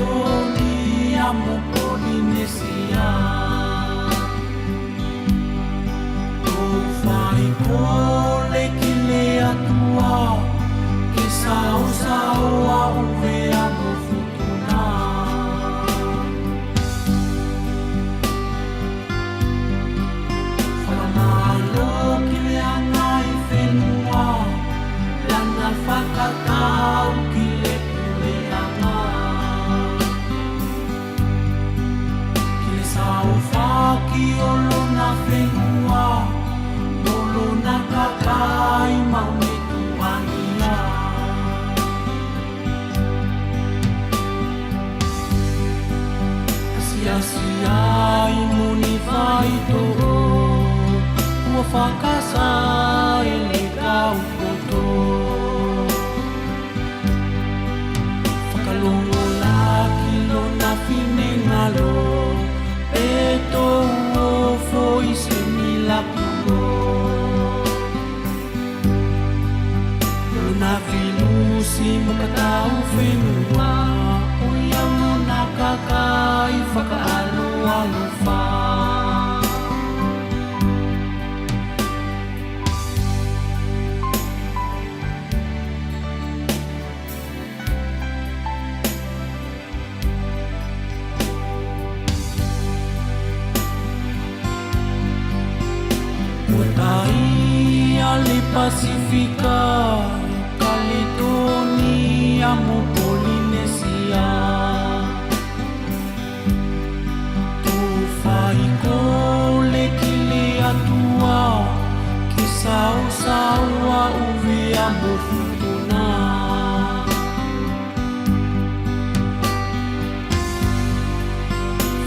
Caledonia mo Polinesia Tufai ko le kile atua Ke sao au vea mo futuna Whakamalo kile angai whenua Lana whakatau kile pule anga Kile sao whaki olo na whenua Molo na kakai maune tuania Asiai muni vai toro Ua whakasa ele kau koto Whakalongo la kilo na whine ngalo Peto uo foi se milapuro Luna filusi makatau whenua Uiau no nakakai whakaalu-alu wha Mutai ale Pasifika Caledonia mo Polinesia Tufai ko le kile atua Ke sao au vea mo futuna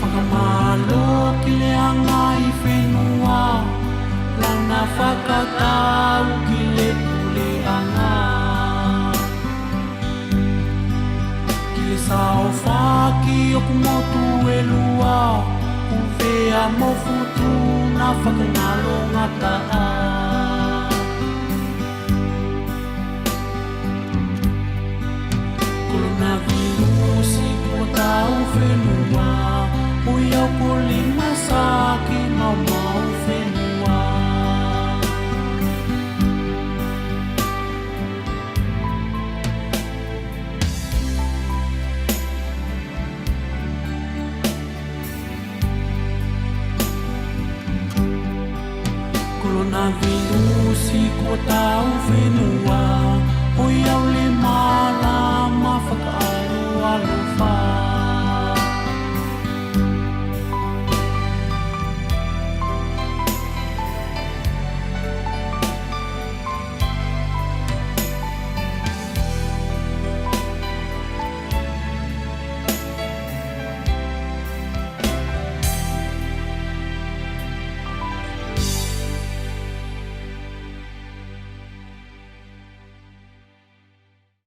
Whakamalo kile angai whenua Lana whakatau kile pule anga Kile sao whaki oku motu e lua Uvea mo futu na whakanalo ngata a Coronavirusi kua tau whenua Ui au puli masaki mau whenua Coronavirusi kua tau whenua Oi au